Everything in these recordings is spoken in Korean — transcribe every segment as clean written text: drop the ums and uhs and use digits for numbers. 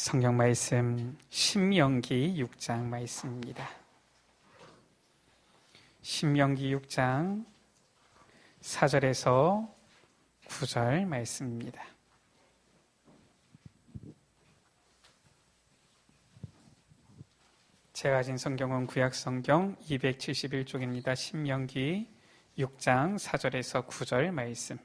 성경 말씀 신명기 6장 말씀입니다. 신명기 6장 4절에서 9절 말씀입니다. 제가 가진 성경은 구약성경 271쪽입니다. 신명기 6장 4절에서 9절 말씀.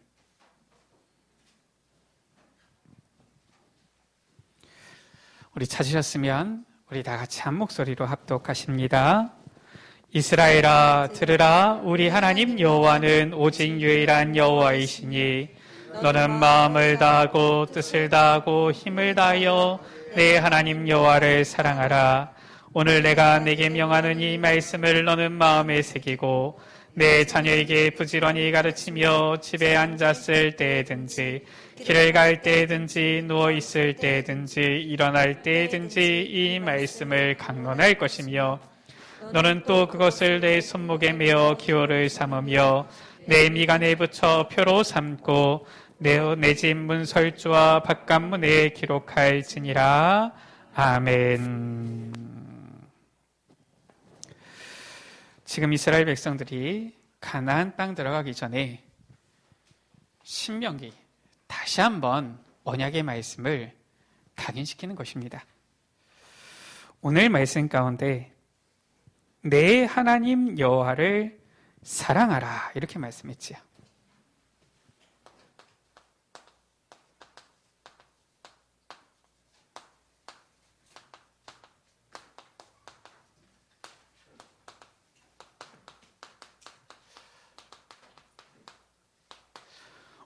우리 찾으셨으면 우리 다 같이 한 목소리로 합독하십니다. 이스라엘아 들으라. 우리 하나님 여호와는 오직 유일한 여호와이시니 너는 마음을 다하고 뜻을 다하고 힘을 다하여 내 하나님 여호와를 사랑하라. 오늘 내가 내게 명하는 이 말씀을 너는 마음에 새기고 내 자녀에게 부지런히 가르치며 집에 앉았을 때든지 길을 갈 때든지 누워있을 때든지 일어날 때든지 이 말씀을 강론할 것이며 너는 또 그것을 내 손목에 메어 기호를 삼으며 내 미간에 붙여 표로 삼고 내 집 문설주와 바깥문에 기록할지니라. 아멘. 지금 이스라엘 백성들이 가나안 땅 들어가기 전에 신명기 다시 한번 언약의 말씀을 각인시키는 것입니다. 오늘 말씀 가운데 내 하나님 여호와를 사랑하라 이렇게 말씀했지요.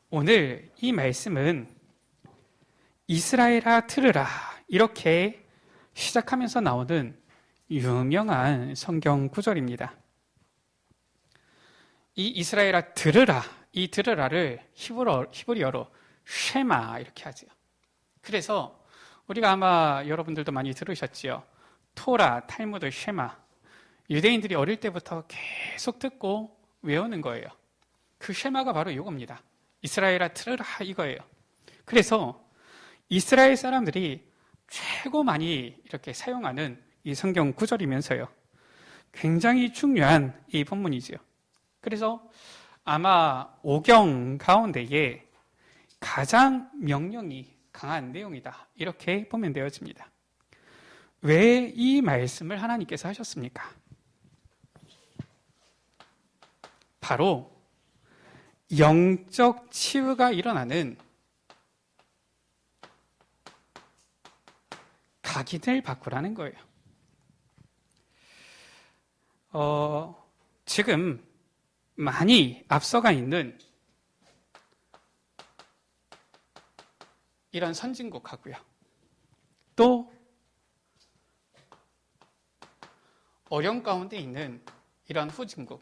오늘 이 말씀은 이스라엘아 들으라 이렇게 시작하면서 나오는 유명한 성경 구절입니다. 이 이스라엘아 들으라, 이 들으라를 히브리어로 쉐마 이렇게 하죠. 그래서 우리가 아마 여러분들도 많이 들으셨지요. 토라, 탈무드, 쉐마. 유대인들이 어릴 때부터 계속 듣고 외우는 거예요. 그 쉐마가 바로 이겁니다. 이스라엘아 들으라 이거예요. 그래서 이스라엘 사람들이 최고 많이 이렇게 사용하는 이 성경 구절이면서요. 굉장히 중요한 이 본문이지요. 그래서 아마 오경 가운데에 가장 명령이 강한 내용이다. 이렇게 보면 되어집니다. 왜 이 말씀을 하나님께서 하셨습니까? 바로 영적 치유가 일어나는 각인을 바꾸라는 거예요. 지금 많이 앞서가 있는 이런 선진국하고요. 또 어려움 가운데 있는 이런 후진국.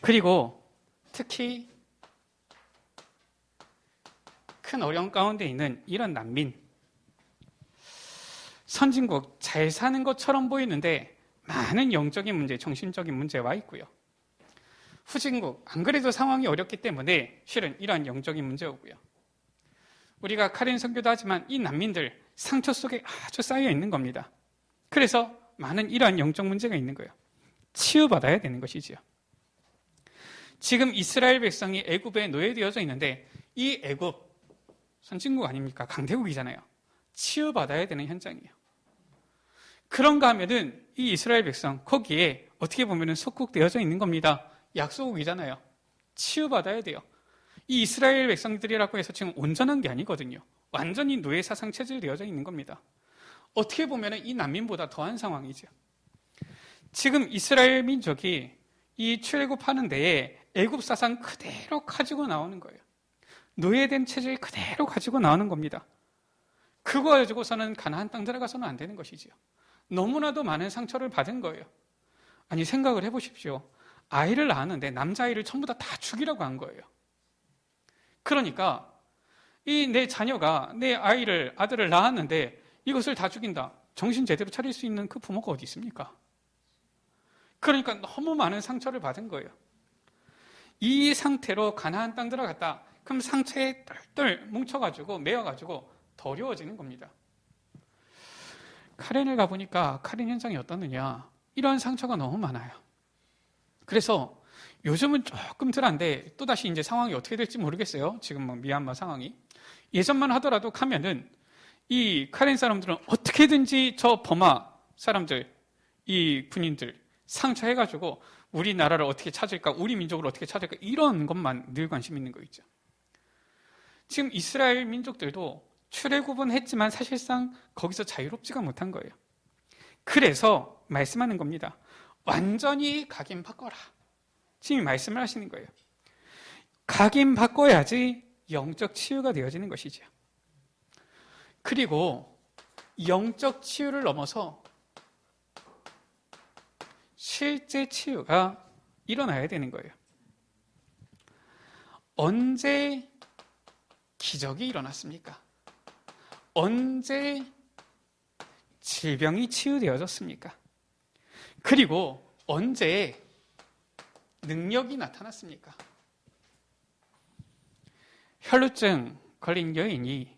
그리고 특히 큰 어려움 가운데 있는 이런 난민. 선진국 잘 사는 것처럼 보이는데 많은 영적인 문제, 정신적인 문제와 있고요. 후진국 안 그래도 상황이 어렵기 때문에 실은 이러한 영적인 문제고요. 우리가 카린 선교도 하지만 이 난민들 상처 속에 아주 쌓여 있는 겁니다. 그래서 많은 이러한 영적 문제가 있는 거예요. 치유받아야 되는 것이지요. 지금 이스라엘 백성이 애굽에 노예되어져 있는데 이 애굽 선진국 아닙니까? 강대국이잖아요. 치유받아야 되는 현장이에요. 그런가 하면은 이 이스라엘 백성 거기에 어떻게 보면은 속국되어져 있는 겁니다. 약소국이잖아요. 치유받아야 돼요. 이 이스라엘 백성들이라고 해서 지금 온전한 게 아니거든요. 완전히 노예 사상 체질되어져 있는 겁니다. 어떻게 보면은 이 난민보다 더한 상황이죠. 지금 이스라엘 민족이 이 출애굽하는 데에 애굽 사상 그대로 가지고 나오는 거예요. 노예된 체질 그대로 가지고 나오는 겁니다. 그거 가지고서는 가나안 땅 들어가서는 안 되는 것이지요. 너무나도 많은 상처를 받은 거예요. 아니 생각을 해보십시오. 아이를 낳았는데 남자아이를 전부 다 죽이라고 한 거예요. 그러니까 이 내 자녀가 내 아들을 낳았는데 이것을 다 죽인다. 정신 제대로 차릴 수 있는 그 부모가 어디 있습니까? 그러니까 너무 많은 상처를 받은 거예요. 이 상태로 가나안 땅 들어갔다. 그럼 상처에 똘똘 뭉쳐가지고 매어가지고 더 어려워지는 겁니다. 카렌을 가보니까 카렌 현장이 어떻느냐, 이런 상처가 너무 많아요. 그래서 요즘은 조금 덜한데 또다시 이제 상황이 어떻게 될지 모르겠어요. 지금 뭐 미얀마 상황이. 예전만 하더라도 가면은 이 카렌 사람들은 어떻게든지 저 버마 사람들, 이 군인들 상처해가지고 우리나라를 어떻게 찾을까, 우리 민족을 어떻게 찾을까, 이런 것만 늘 관심 있는 거 있죠. 지금 이스라엘 민족들도 출애굽은 사실상 거기서 자유롭지가 못한 거예요. 그래서 말씀하는 겁니다. 완전히 각인 바꿔라. 지금 말씀을 하시는 거예요. 각인 바꿔야지 영적 치유가 되어지는 것이죠. 그리고 영적 치유를 넘어서 실제 치유가 일어나야 되는 거예요. 언제 기적이 일어났습니까? 언제 질병이 치유되어졌습니까? 그리고 언제 능력이 나타났습니까? 혈루증 걸린 여인이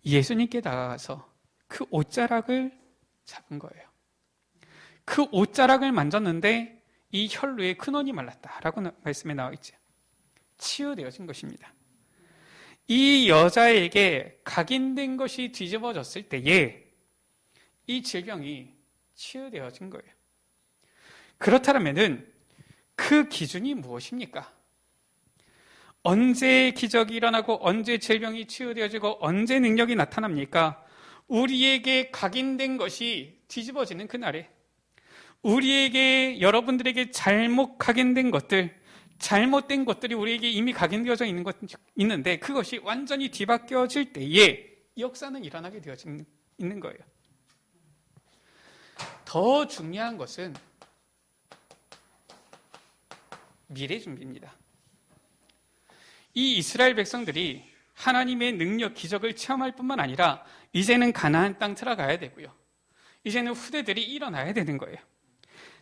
예수님께 다가가서 그 옷자락을 잡은 거예요. 그 옷자락을 만졌는데 이 혈루의 근원이 말랐다라고 말씀에 나와 있죠. 치유되어진 것입니다. 이 여자에게 각인된 것이 뒤집어졌을 때에 이 질병이 치유되어진 거예요. 그렇다면은 그 기준이 무엇입니까? 언제 기적이 일어나고 언제 질병이 치유되어지고 언제 능력이 나타납니까? 우리에게 각인된 것이 뒤집어지는 그날에, 우리에게, 여러분들에게 잘못 각인된 것들, 잘못된 것들이 우리에게 이미 각인되어져 있는데 그것이 완전히 뒤바뀌어질 때에 역사는 일어나게 있는 거예요. 더 중요한 것은 미래 준비입니다. 이 이스라엘 백성들이 하나님의 능력, 기적을 체험할 뿐만 아니라 이제는 가나안 땅 들어가야 되고요. 이제는 후대들이 일어나야 되는 거예요.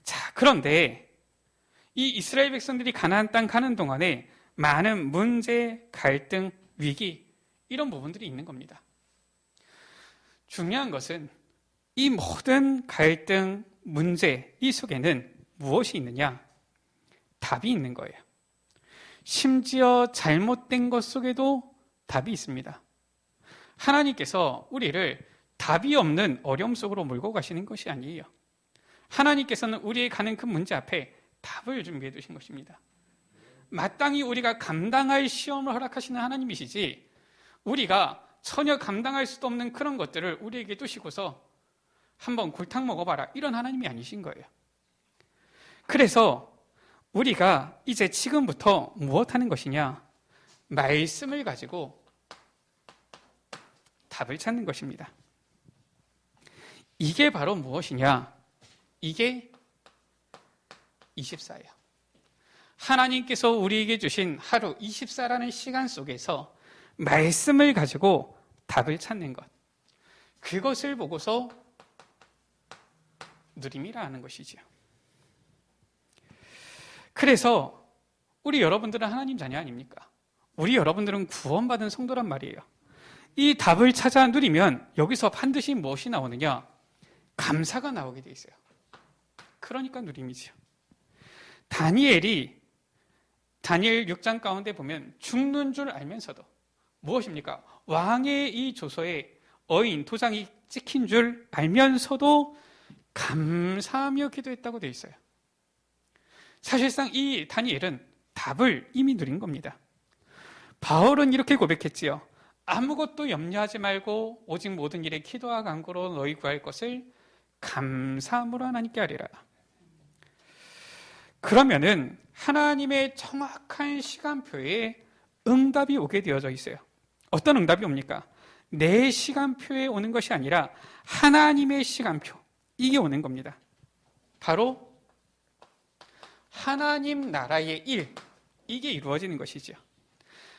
자, 그런데 이 이스라엘 백성들이 가나안 땅 가는 동안에 많은 문제, 갈등, 위기, 이런 부분들이 있는 겁니다. 중요한 것은 이 모든 갈등, 문제, 이 속에는 무엇이 있느냐? 답이 있는 거예요. 심지어 잘못된 것 속에도 답이 있습니다. 하나님께서 우리를 답이 없는 어려움 속으로 몰고 가시는 것이 아니에요. 하나님께서는 우리의 가는 그 문제 앞에 답을 준비해 두신 것입니다. 마땅히 우리가 감당할 시험을 허락하시는 하나님이시지, 우리가 전혀 감당할 수도 없는 그런 것들을 우리에게 두시고서 한번 골탕 먹어봐라, 이런 하나님이 아니신 거예요. 그래서 우리가 이제 지금부터 무엇 하는 것이냐? 말씀을 가지고 답을 찾는 것입니다. 이게 바로 무엇이냐? 이게 24예요. 하나님께서 우리에게 주신 하루 24라는 시간 속에서 말씀을 가지고 답을 찾는 것, 그것을 보고서 누림이라 하는 것이지요. 그래서 우리 여러분들은 하나님 자녀 아닙니까? 우리 여러분들은 구원받은 성도란 말이에요. 이 답을 찾아 누리면 여기서 반드시 무엇이 나오느냐? 감사가 나오게 돼 있어요. 그러니까 누림이죠. 다니엘 6장 가운데 보면 죽는 줄 알면서도 무엇입니까? 왕의 이 조서에 어인, 도장이 찍힌 줄 알면서도 감사하며 기도했다고 되어 있어요. 사실상 이 다니엘은 답을 이미 누린 겁니다. 바울은 이렇게 고백했지요. 아무것도 염려하지 말고 오직 모든 일에 기도와 간구로 너희 구할 것을 감사함으로 하나님께 하리라. 그러면은 하나님의 정확한 시간표에 응답이 오게 되어져 있어요. 어떤 응답이 옵니까? 내 시간표에 오는 것이 아니라 하나님의 시간표, 이게 오는 겁니다. 바로 하나님 나라의 일, 이게 이루어지는 것이죠.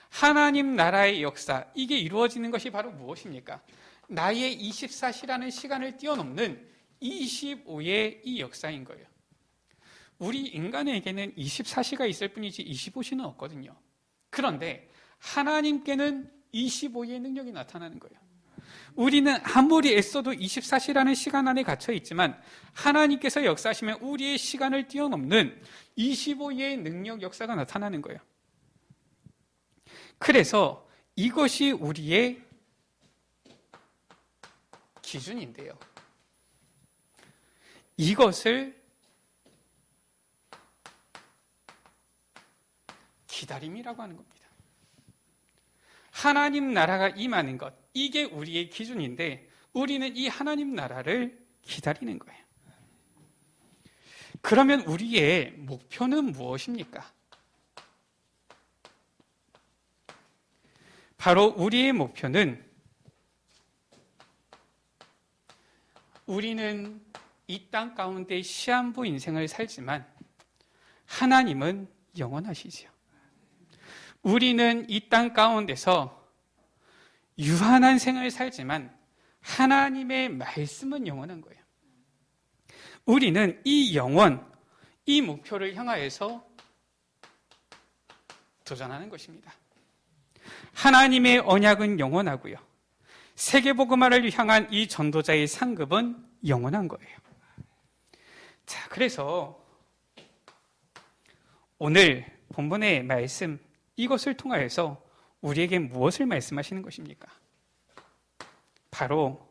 하나님 나라의 역사, 이게 이루어지는 것이 바로 무엇입니까? 나의 24시라는 시간을 뛰어넘는 25의 이 역사인 거예요. 우리 인간에게는 24시가 있을 뿐이지 25시는 없거든요. 그런데 하나님께는 25의 능력이 나타나는 거예요. 우리는 아무리 애써도 24시라는 시간 안에 갇혀 있지만 하나님께서 역사하시면 우리의 시간을 뛰어넘는 25의 능력 역사가 나타나는 거예요. 그래서 이것이 우리의 기준인데요. 이것을 기다림이라고 하는 겁니다. 하나님 나라가 임하는 것, 이게 우리의 기준인데 우리는 이 하나님 나라를 기다리는 거예요. 그러면 우리의 목표는 무엇입니까? 바로 우리의 목표는 우리는 이 땅 가운데 시한부 인생을 살지만 하나님은 영원하시지요. 우리는 이 땅 가운데서 유한한 생을 살지만 하나님의 말씀은 영원한 거예요. 우리는 이 영원, 이 목표를 향하여서 도전하는 것입니다. 하나님의 언약은 영원하고요. 세계복음화를 향한 이 전도자의 상급은 영원한 거예요. 자, 그래서 오늘 본문의 말씀, 이것을 통하여서 우리에게 무엇을 말씀하시는 것입니까? 바로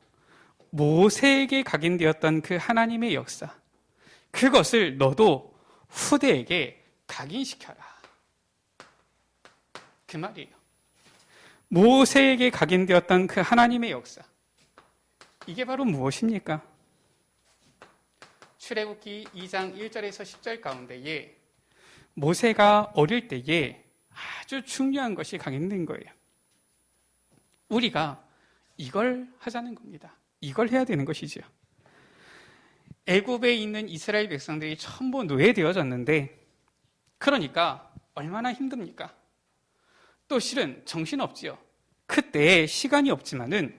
모세에게 각인되었던 그 하나님의 역사, 그것을 너도 후대에게 각인시켜라. 그 말이에요. 모세에게 각인되었던 그 하나님의 역사, 이게 바로 무엇입니까? 출애굽기 2장 1절에서 10절 가운데에 모세가 어릴 때에 아주 중요한 것이 각인된 거예요. 우리가 이걸 하자는 겁니다. 이걸 해야 되는 것이죠. 애굽에 있는 이스라엘 백성들이 전부 노예되어졌는데, 그러니까 얼마나 힘듭니까? 또 실은 정신없지요. 그때 시간이 없지만은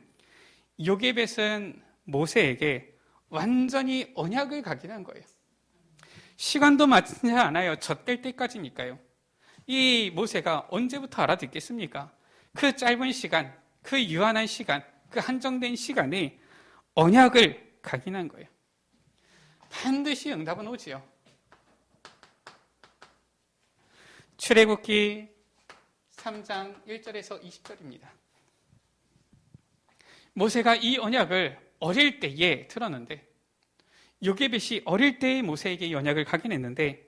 요게벳은 모세에게 완전히 언약을 각인한 거예요. 시간도 맞지 않아요. 젖될 때까지니까요. 이 모세가 언제부터 알아듣겠습니까? 그 짧은 시간, 그 유한한 시간, 그 한정된 시간에 언약을 각인한 거예요. 반드시 응답은 오지요. 출애굽기 3장 1절에서 20절입니다. 모세가 이 언약을 어릴 때에 들었는데, 요게벳이 어릴 때의 모세에게 이 언약을 각인했는데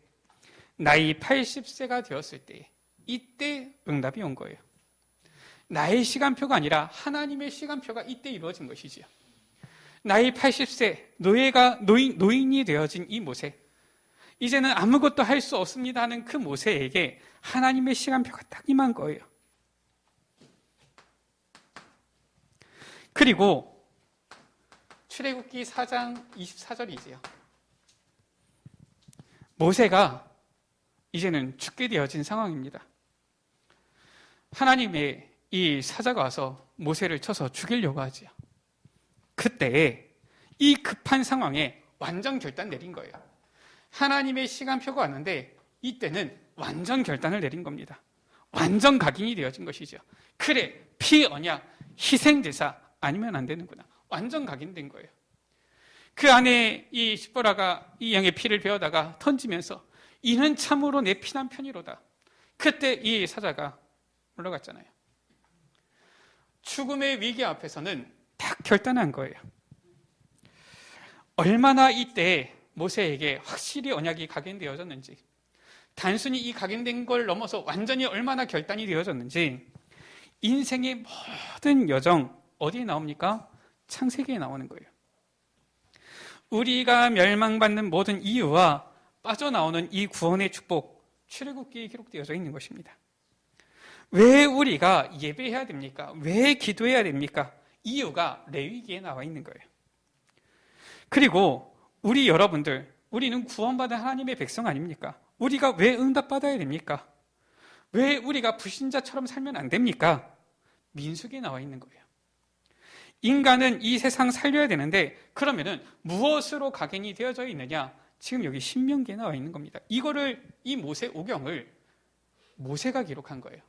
나이 80세가 되었을 때, 이때 응답이 온 거예요. 나의 시간표가 아니라 하나님의 시간표가 이때 이루어진 것이지요. 나이 80세, 노인이 되어진 이 모세, 이제는 아무것도 할 수 없습니다 하는 그 모세에게 하나님의 시간표가 딱 임한 거예요. 그리고 출애굽기 4장 24절이지요. 모세가 이제는 죽게 되어진 상황입니다. 하나님의 이 사자가 와서 모세를 쳐서 죽이려고 하지요. 그때 이 급한 상황에 완전 결단 내린 거예요. 하나님의 시간표가 왔는데 이때는 완전 결단을 내린 겁니다. 완전 각인이 되어진 것이죠. 그래, 피 언약, 희생제사 아니면 안 되는구나. 완전 각인된 거예요. 그 안에 이 십보라가 이 양의 피를 베어다가 던지면서 이는 참으로 내 피난 편이로다. 그때 이 사자가 올라갔잖아요. 죽음의 위기 앞에서는 딱 결단한 거예요. 얼마나 이때 모세에게 확실히 언약이 각인되어졌는지, 단순히 이 각인된 걸 넘어서 완전히 얼마나 결단이 되어졌는지, 인생의 모든 여정 어디에 나옵니까? 창세기에 나오는 거예요. 우리가 멸망받는 모든 이유와 빠져나오는 이 구원의 축복, 출애굽기에 기록되어져 있는 것입니다. 왜 우리가 예배해야 됩니까? 왜 기도해야 됩니까? 이유가 레위기에 나와 있는 거예요. 그리고 우리 여러분들, 우리는 구원받은 하나님의 백성 아닙니까? 우리가 왜 응답받아야 됩니까? 왜 우리가 불신자처럼 살면 안 됩니까? 민수기에 나와 있는 거예요. 인간은 이 세상 살려야 되는데, 그러면은 무엇으로 각인이 되어져 있느냐? 지금 여기 신명기에 나와 있는 겁니다. 이거를, 이 모세 오경을 모세가 기록한 거예요.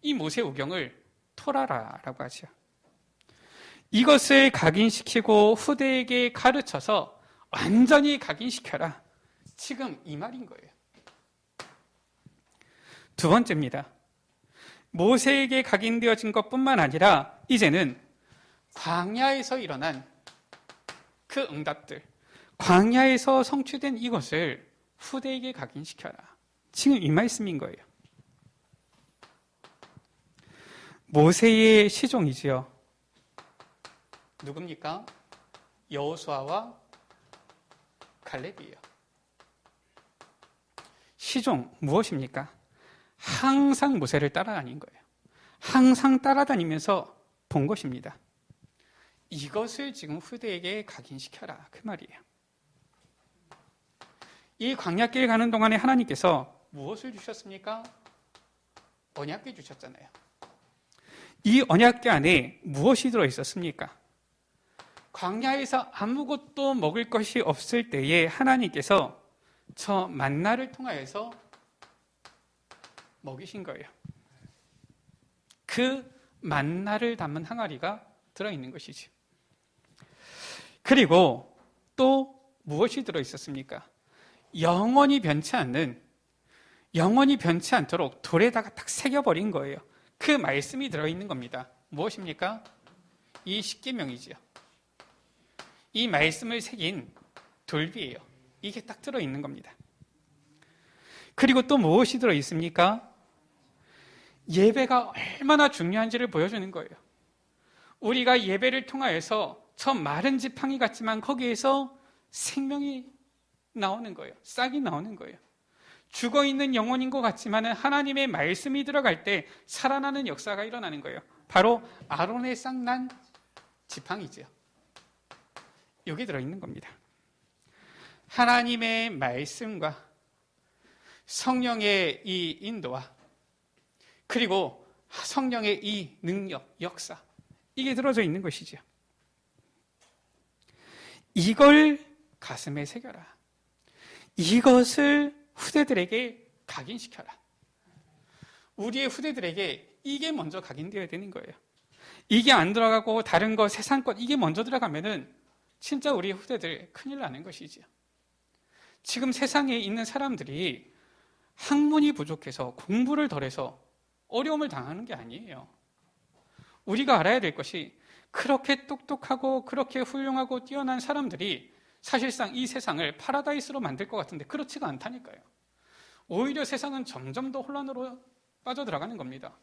이 모세 오경을 토라라라고 하죠. 이것을 각인시키고 후대에게 가르쳐서 완전히 각인시켜라. 지금 이 말인 거예요. 두 번째입니다. 모세에게 각인되어진 것뿐만 아니라 이제는 광야에서 일어난 그 응답들, 광야에서 성취된 이것을 후대에게 각인시켜라. 지금 이 말씀인 거예요. 모세의 시종이지요. 누굽니까? 여호수아와 갈렙이에요. 시종 무엇입니까? 항상 모세를 따라다닌 거예요. 항상 따라다니면서 본 것입니다. 이것을 지금 후대에게 각인시켜라. 그 말이에요. 이 광야길 가는 동안에 하나님께서 무엇을 주셨습니까? 언약궤 주셨잖아요. 이 언약궤 안에 무엇이 들어있었습니까? 광야에서 아무것도 먹을 것이 없을 때에 하나님께서 저 만나를 통하여서 먹이신 거예요. 그 만나를 담은 항아리가 들어있는 것이죠. 그리고 또 무엇이 들어있었습니까? 영원히 변치 않도록 돌에다가 딱 새겨버린 거예요. 그 말씀이 들어있는 겁니다. 무엇입니까? 이 십계명이지요. 이 말씀을 새긴 돌비예요. 이게 딱 들어있는 겁니다. 그리고 또 무엇이 들어있습니까? 예배가 얼마나 중요한지를 보여주는 거예요. 우리가 예배를 통하여서 저 마른 지팡이 같지만 거기에서 생명이 나오는 거예요. 싹이 나오는 거예요. 죽어있는 영혼인 것 같지만 하나님의 말씀이 들어갈 때 살아나는 역사가 일어나는 거예요. 바로 아론의 싹난 지팡이죠. 여기 들어있는 겁니다. 하나님의 말씀과 성령의 이 인도와 그리고 성령의 이 능력, 역사, 이게 들어져 있는 것이죠. 이걸 가슴에 새겨라. 이것을 후대들에게 각인시켜라. 우리의 후대들에게 이게 먼저 각인되어야 되는 거예요. 이게 안 들어가고 다른 거, 세상 것, 이게 먼저 들어가면은 진짜 우리 후대들 큰일 나는 것이죠. 지금 세상에 있는 사람들이 학문이 부족해서 공부를 덜해서 어려움을 당하는 게 아니에요. 우리가 알아야 될 것이 그렇게 똑똑하고 그렇게 훌륭하고 뛰어난 사람들이 사실상 이 세상을 파라다이스로 만들 것 같은데 그렇지가 않다니까요. 오히려 세상은 점점 더 혼란으로 빠져들어가는 겁니다.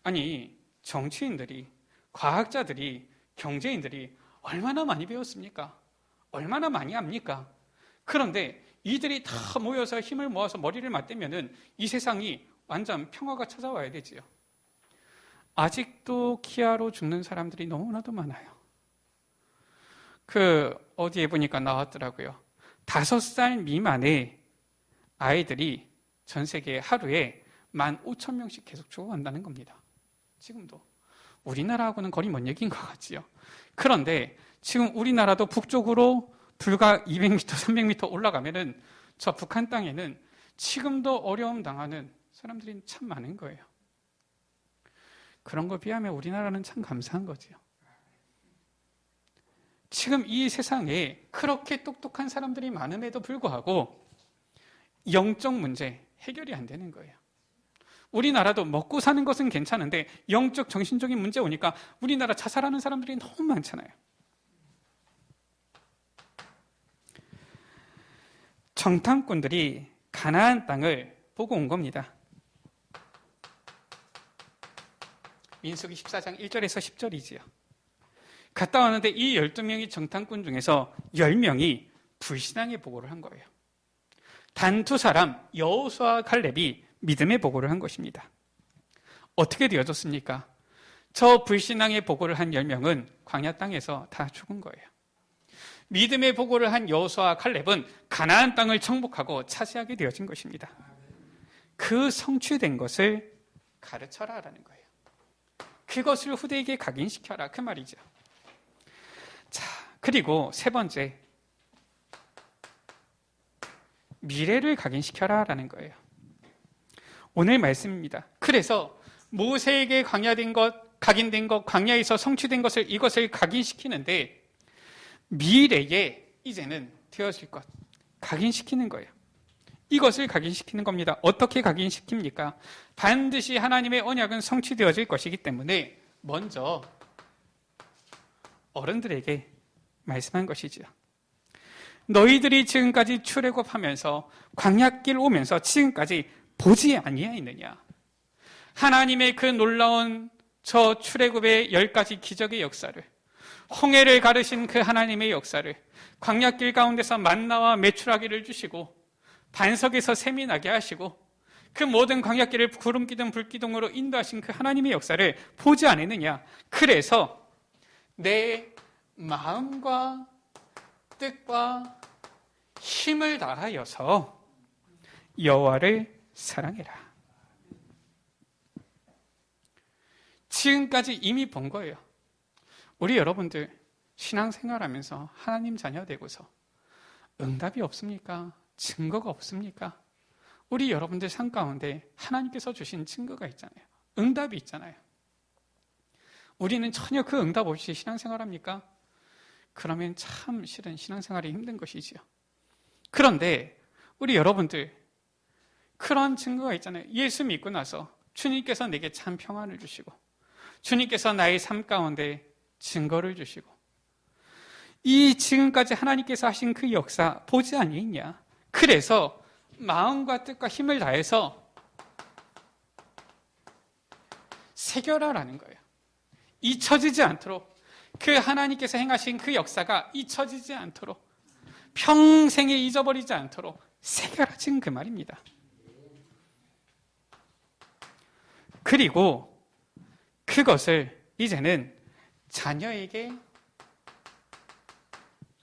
아니, 정치인들이, 과학자들이, 경제인들이 얼마나 많이 배웠습니까? 얼마나 많이 압니까? 그런데 이들이 다 모여서 힘을 모아서 머리를 맞대면은 이 세상이 완전 평화가 찾아와야 되지요. 아직도 기아로 죽는 사람들이 너무나도 많아요. 어디에 보니까 나왔더라고요. 5살 미만의 아이들이 전 세계 하루에 15,000명씩 계속 죽어간다는 겁니다. 지금도. 우리나라하고는 거리 먼 얘기인 것 같지요. 그런데 지금 우리나라도 북쪽으로 불과 200m, 300m 올라가면은 저 북한 땅에는 지금도 어려움 당하는 사람들이 참 많은 거예요. 그런 거 비하면 우리나라는 참 감사한 거지요. 지금 이 세상에 그렇게 똑똑한 사람들이 많음에도 불구하고 영적 문제 해결이 안 되는 거예요. 우리나라도 먹고 사는 것은 괜찮은데 영적 정신적인 문제 오니까 우리나라 자살하는 사람들이 너무 많잖아요. 정탐꾼들이 가나안 땅을 보고 온 겁니다. 민수기 14장 1절에서 10절이지요. 갔다 왔는데 이 12명이 정탐꾼 중에서 10명이 불신앙의 보고를 한 거예요. 단 2사람, 여호수아와 갈렙이 믿음의 보고를 한 것입니다. 어떻게 되어졌습니까? 저 불신앙의 보고를 한 10명은 광야 땅에서 다 죽은 거예요. 믿음의 보고를 한 여호수아와 갈렙은 가나안 땅을 정복하고 차지하게 되어진 것입니다. 그 성취된 것을 가르쳐라라는 거예요. 그것을 후대에게 각인시켜라, 그 말이죠. 자, 그리고 세 번째, 미래를 각인시켜라라는 거예요. 오늘 말씀입니다. 그래서 모세에게 강야된 것 각인된 것, 광야에서 성취된 것을 이것을 각인시키는데 미래에 이제는 되어질 것 각인시키는 거예요. 이것을 각인시키는 겁니다. 어떻게 각인시킵니까? 반드시 하나님의 언약은 성취되어질 것이기 때문에 먼저 어른들에게 말씀한 것이지요. 너희들이 지금까지 출애굽하면서 광야길 오면서 지금까지 보지 아니하였느냐? 하나님의 그 놀라운 저 출애굽의 10가지 기적의 역사를, 홍해를 가르신 그 하나님의 역사를, 광야길 가운데서 만나와 메추라기를 주시고 반석에서 샘이 나게 하시고 그 모든 광야길을 구름기둥 불기둥으로 인도하신 그 하나님의 역사를 보지 않았느냐? 그래서 내 마음과 뜻과 힘을 다하여서 여호와를 사랑해라. 지금까지 이미 본 거예요. 우리 여러분들 신앙생활하면서 하나님 자녀 되고서 응답이 없습니까? 증거가 없습니까? 우리 여러분들 삶 가운데 하나님께서 주신 증거가 있잖아요. 응답이 있잖아요. 우리는 전혀 그 응답 없이 신앙생활합니까? 그러면 참 실은 신앙생활이 힘든 것이지요. 그런데 우리 여러분들 그런 증거가 있잖아요. 예수 믿고 나서 주님께서 내게 참 평안을 주시고 주님께서 나의 삶 가운데 증거를 주시고 이 지금까지 하나님께서 하신 그 역사 보지 아니했냐? 그래서 마음과 뜻과 힘을 다해서 새겨라라는 거예요. 잊혀지지 않도록 그 하나님께서 행하신 그 역사가 잊혀지지 않도록 평생에 잊어버리지 않도록 새겨라 지금 그 말입니다. 그리고 그것을 이제는 자녀에게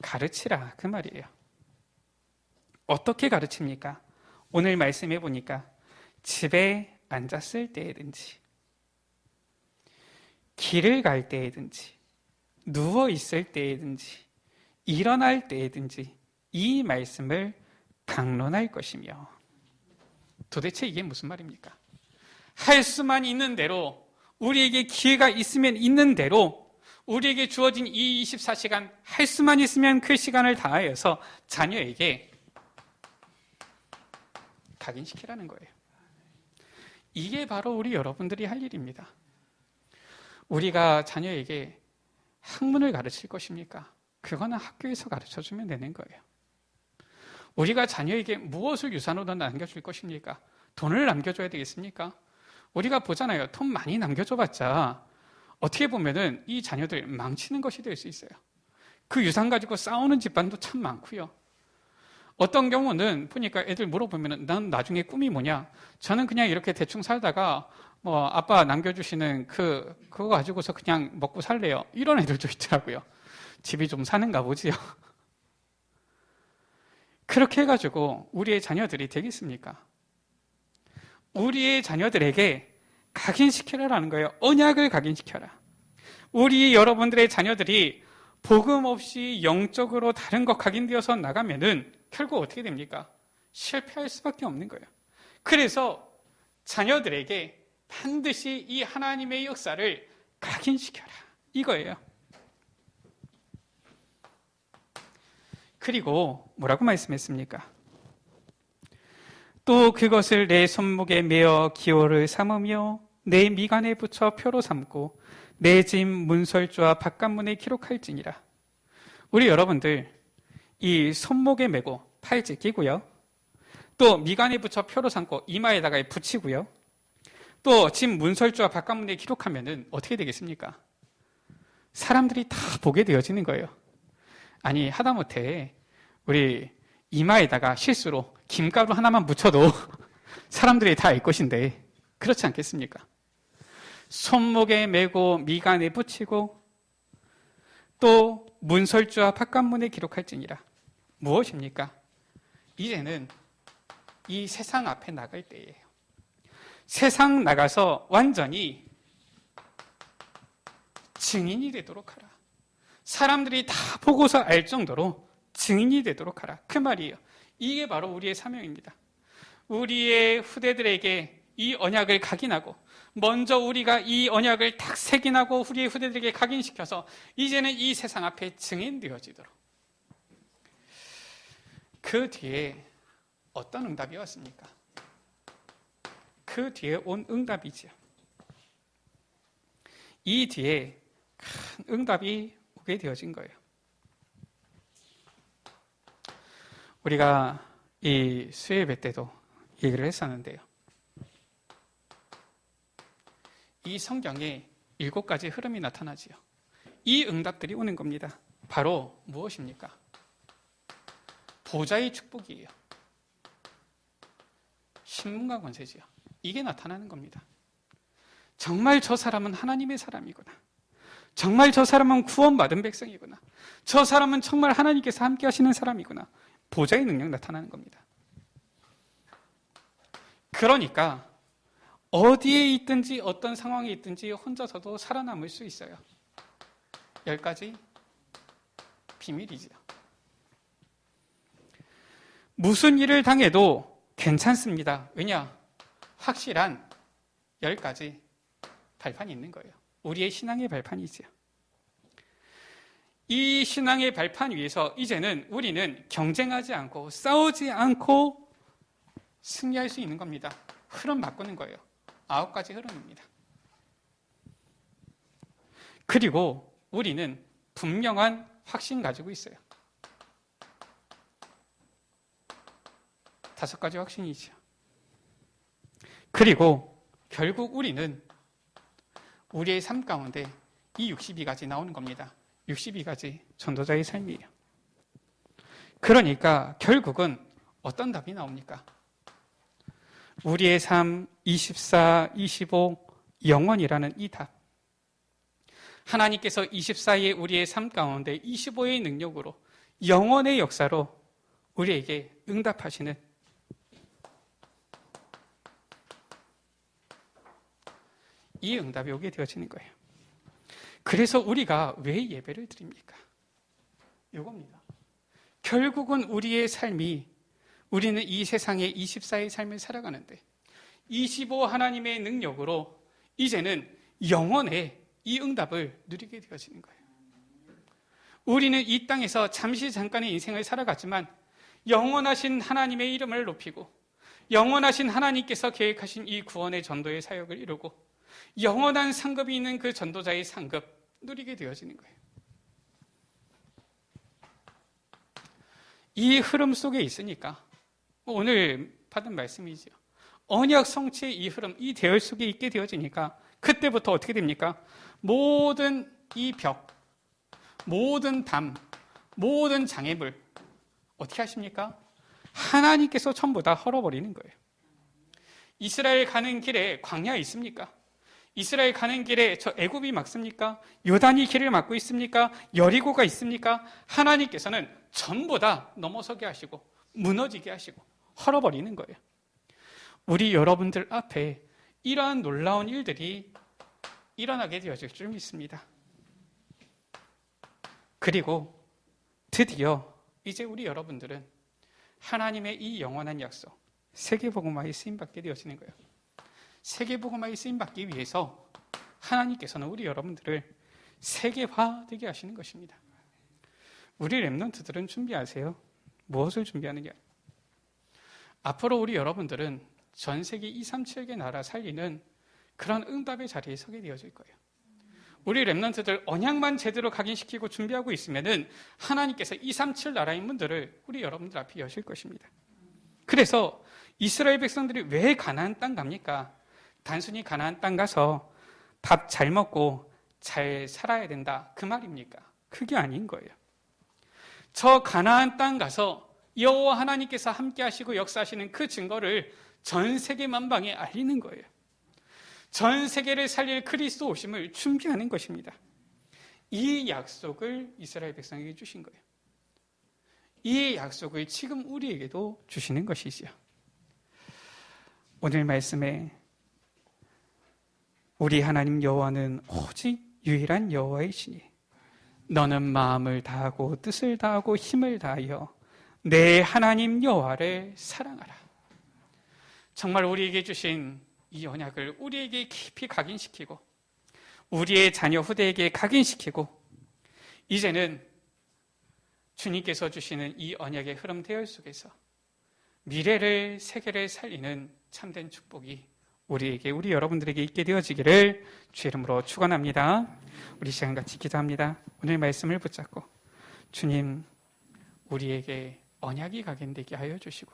가르치라 그 말이에요. 어떻게 가르칩니까? 오늘 말씀해 보니까 집에 앉았을 때든지 길을 갈 때든지 누워 있을 때든지 일어날 때든지 이 말씀을 강론할 것이며 도대체 이게 무슨 말입니까? 할 수만 있는 대로 우리에게 기회가 있으면 있는 대로 우리에게 주어진 이 24시간 할 수만 있으면 그 시간을 다하여서 자녀에게 각인시키라는 거예요. 이게 바로 우리 여러분들이 할 일입니다. 우리가 자녀에게 학문을 가르칠 것입니까? 그거는 학교에서 가르쳐주면 되는 거예요. 우리가 자녀에게 무엇을 유산으로 남겨줄 것입니까? 돈을 남겨줘야 되겠습니까? 우리가 보잖아요. 돈 많이 남겨줘봤자 어떻게 보면은 이 자녀들 망치는 것이 될 수 있어요. 그 유산 가지고 싸우는 집안도 참 많고요. 어떤 경우는 보니까 애들 물어보면은 난 나중에 꿈이 뭐냐? 저는 그냥 이렇게 대충 살다가 뭐 아빠 남겨주시는 그거 가지고서 그냥 먹고 살래요. 이런 애들도 있더라고요. 집이 좀 사는가 보지요. 그렇게 해가지고 우리의 자녀들이 되겠습니까? 우리의 자녀들에게 각인시켜라라는 거예요. 언약을 각인시켜라. 우리 여러분들의 자녀들이 복음 없이 영적으로 다른 것 각인되어서 나가면은 결국 어떻게 됩니까? 실패할 수밖에 없는 거예요. 그래서 자녀들에게 반드시 이 하나님의 역사를 각인시켜라. 이거예요. 그리고 뭐라고 말씀했습니까? 또 그것을 내 손목에 메어 기호를 삼으며 내 미간에 붙여 표로 삼고 내 집 문설주와 바깥문에 기록할지니라. 우리 여러분들 이 손목에 메고 팔찌 끼고요. 또 미간에 붙여 표로 삼고 이마에다가 붙이고요. 또 집 문설주와 바깥문에 기록하면은 어떻게 되겠습니까? 사람들이 다 보게 되어지는 거예요. 아니 하다못해 우리 이마에다가 실수로 김가루 하나만 묻혀도 사람들이 다 알 것인데 그렇지 않겠습니까? 손목에 메고 미간에 붙이고 또 문설주와 바깥문에 기록할지니라. 무엇입니까? 이제는 이 세상 앞에 나갈 때예요. 세상 나가서 완전히 증인이 되도록 하라. 사람들이 다 보고서 알 정도로 증인이 되도록 하라. 그 말이에요. 이게 바로 우리의 사명입니다. 우리의 후대들에게 이 언약을 각인하고 먼저 우리가 이 언약을 딱 색인하고 우리의 후대들에게 각인시켜서 이제는 이 세상 앞에 증인되어지도록. 그 뒤에 어떤 응답이 왔습니까? 그 뒤에 온 응답이지요. 이 뒤에 큰 응답이 오게 되어진 거예요. 우리가 이 수요예배 때도 얘기를 했었는데요. 이 성경에 7가지 흐름이 나타나지요. 이 응답들이 오는 겁니다. 바로 무엇입니까? 보좌의 축복이에요. 신문과 권세지요. 이게 나타나는 겁니다. 정말 저 사람은 하나님의 사람이구나. 정말 저 사람은 구원받은 백성이구나. 저 사람은 정말 하나님께서 함께 하시는 사람이구나. 보좌의 능력 나타나는 겁니다. 그러니까 어디에 있든지 어떤 상황에 있든지 혼자서도 살아남을 수 있어요. 10가지 비밀이죠. 무슨 일을 당해도 괜찮습니다. 왜냐? 확실한 10가지 발판이 있는 거예요. 우리의 신앙의 발판이죠. 이 신앙의 발판 위에서 이제는 우리는 경쟁하지 않고 싸우지 않고 승리할 수 있는 겁니다. 흐름 바꾸는 거예요. 9가지 흐름입니다. 그리고 우리는 분명한 확신 가지고 있어요. 5가지 확신이죠. 그리고 결국 우리는 우리의 삶 가운데 이 62가지 나오는 겁니다. 62가지 전도자의 삶이에요. 그러니까 결국은 어떤 답이 나옵니까? 우리의 삶 24, 25, 영원이라는 이 답. 하나님께서 24의 우리의 삶 가운데 25의 능력으로 영원의 역사로 우리에게 응답하시는 이 응답이 오게 되어지는 거예요. 그래서 우리가 왜 예배를 드립니까? 이겁니다. 결국은 우리의 삶이 우리는 이 세상의 24의 삶을 살아가는데 25 하나님의 능력으로 이제는 영원의 이 응답을 누리게 되어지는 거예요. 우리는 이 땅에서 잠시 잠깐의 인생을 살아갔지만 영원하신 하나님의 이름을 높이고 영원하신 하나님께서 계획하신 이 구원의 전도의 사역을 이루고 영원한 상급이 있는 그 전도자의 상급 누리게 되어지는 거예요. 이 흐름 속에 있으니까 오늘 받은 말씀이죠. 언약 성취의 이 흐름, 이 대열 속에 있게 되어지니까 그때부터 어떻게 됩니까? 모든 이 벽, 모든 담, 모든 장애물 어떻게 하십니까? 하나님께서 전부 다 헐어버리는 거예요. 이스라엘 가는 길에 광야 있습니까? 이스라엘 가는 길에 저 애굽이 막습니까? 요단이 길을 막고 있습니까? 여리고가 있습니까? 하나님께서는 전부 다 넘어서게 하시고 무너지게 하시고 헐어버리는 거예요. 우리 여러분들 앞에 이러한 놀라운 일들이 일어나게 되어질 줄 믿습니다. 그리고 드디어 이제 우리 여러분들은 하나님의 이 영원한 약속, 세계복음화에 쓰임받게 되어지는 거예요. 세계복음화에 쓰임받기 위해서 하나님께서는 우리 여러분들을 세계화되게 하시는 것입니다. 우리 렘넌트들은 준비하세요. 무엇을 준비하느냐? 앞으로 우리 여러분들은 전 세계 237개 나라 살리는 그런 응답의 자리에 서게 되어질 거예요. 우리 렘넌트들 언약만 제대로 각인시키고 준비하고 있으면은 하나님께서 237 나라의 문들을 우리 여러분들 앞에 여실 것입니다. 그래서 이스라엘 백성들이 왜 가나안 땅 갑니까? 단순히 가나안 땅 가서 밥 잘 먹고 잘 살아야 된다 그 말입니까? 그게 아닌 거예요. 저 가나안 땅 가서 여호와 하나님께서 함께 하시고 역사하시는 그 증거를 전 세계 만방에 알리는 거예요. 전 세계를 살릴 그리스도 오심을 준비하는 것입니다. 이 약속을 이스라엘 백성에게 주신 거예요. 이 약속을 지금 우리에게도 주시는 것이지요. 오늘 말씀에 우리 하나님 여호와는 오직 유일한 여호와이시니 너는 마음을 다하고 뜻을 다하고 힘을 다하여 내 하나님 여호와를 사랑하라. 정말 우리에게 주신 이 언약을 우리에게 깊이 각인시키고 우리의 자녀 후대에게 각인시키고 이제는 주님께서 주시는 이 언약의 흐름 대열 속에서 미래를 세계를 살리는 참된 축복이 우리에게 우리 여러분들에게 있게 되어지기를 주의 이름으로 축원합니다. 우리 시간 같이 기도합니다. 오늘 말씀을 붙잡고 주님 우리에게 언약이 각인되게 하여 주시고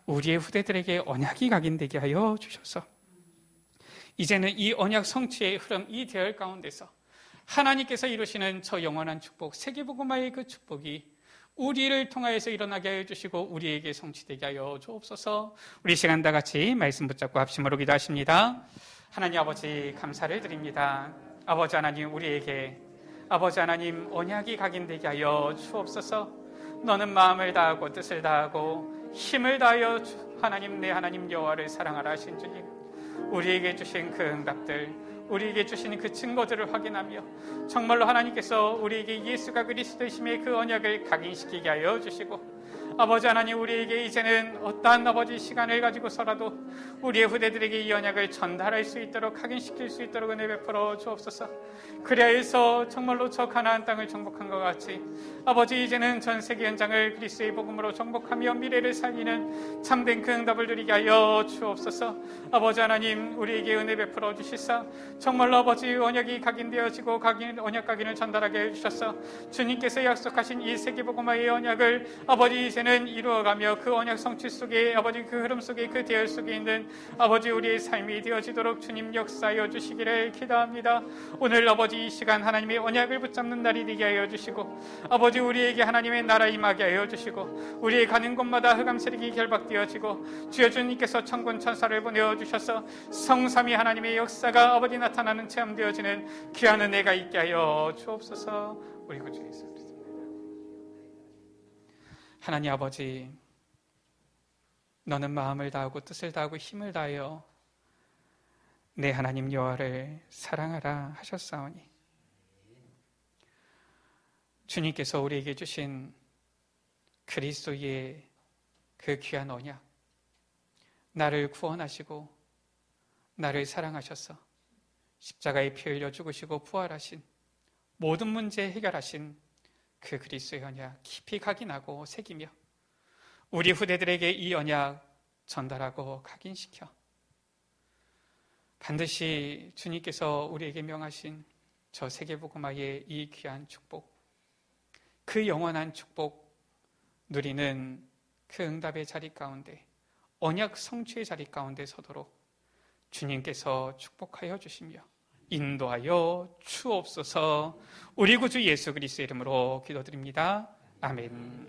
우리의 후대들에게 언약이 각인되게 하여 주셔서 이제는 이 언약 성취의 흐름 이 대열 가운데서 하나님께서 이루시는 저 영원한 축복 세계복음화의 그 축복이 우리를 통하여서 일어나게 하여 주시고 우리에게 성취되게 하여 주옵소서. 우리 시간 다 같이 말씀 붙잡고 합심으로 기도하십니다. 하나님 아버지 감사를 드립니다. 아버지 하나님 우리에게 아버지 하나님 언약이 각인되게 하여 주옵소서. 너는 마음을 다하고 뜻을 다하고 힘을 다하여 하나님 내 하나님 여호와를 사랑하라 하신 주님 우리에게 주신 그 응답들 우리에게 주신 그 증거들을 확인하며 정말로 하나님께서 우리에게 예수가 그리스도이심의 그 언약을 각인시키게 하여 주시고 아버지 하나님 우리에게 이제는 어떠한 아버지 시간을 가지고서라도 우리의 후대들에게 이 언약을 전달할 수 있도록 각인시킬 수 있도록 은혜 베풀어 주옵소서. 그리하여서 정말로 저 가나안 땅을 정복한 것 같이 아버지 이제는 전 세계 현장을 그리스도의 복음으로 정복하며 미래를 살리는 참된 그 응답을 누리게 하여 주옵소서. 아버지 하나님 우리에게 은혜 베풀어 주시사 정말로 아버지 언약이 각인되어지고 언약 각인을 전달하게 해주셔서 주님께서 약속하신 이 세계복음화의 언약을 아버지 이제는 이루어가며 그 언약 성취 속에 아버지 그 흐름 속에 그 대열 속에 있는 아버지 우리의 삶이 되어지도록 주님 역사하여 주시기를 기도합니다. 오늘 아버지 이 시간 하나님의 언약을 붙잡는 날이 되게 하여 주시고 아버지 우리에게 하나님의 나라 임하게 하여 주시고 우리의 가는 곳마다 흑암 세력이 결박되어지고 주여 주님께서 천군 천사를 보내주셔서 성삼위 하나님의 역사가 아버지 나타나는 체험되어지는 귀한 은혜가 있게 하여 주옵소서. 우리 구주 예수 그리스도 하나님 아버지 너는 마음을 다하고 뜻을 다하고 힘을 다하여 내 하나님 여호와를 사랑하라 하셨사오니 주님께서 우리에게 주신 그리스도의 그 귀한 언약 나를 구원하시고 나를 사랑하셔서 십자가에 피 흘려 죽으시고 부활하신 모든 문제 해결하신 그 그리스도의 언약 깊이 각인하고 새기며 우리 후대들에게 이 언약 전달하고 각인시켜 반드시 주님께서 우리에게 명하신 저 세계복음화의 이 귀한 축복 그 영원한 축복 누리는 그 응답의 자리 가운데 언약 성취의 자리 가운데 서도록 주님께서 축복하여 주시며 인도하여 주옵소서. 우리 구주 예수 그리스도의 이름으로 기도드립니다. 아멘.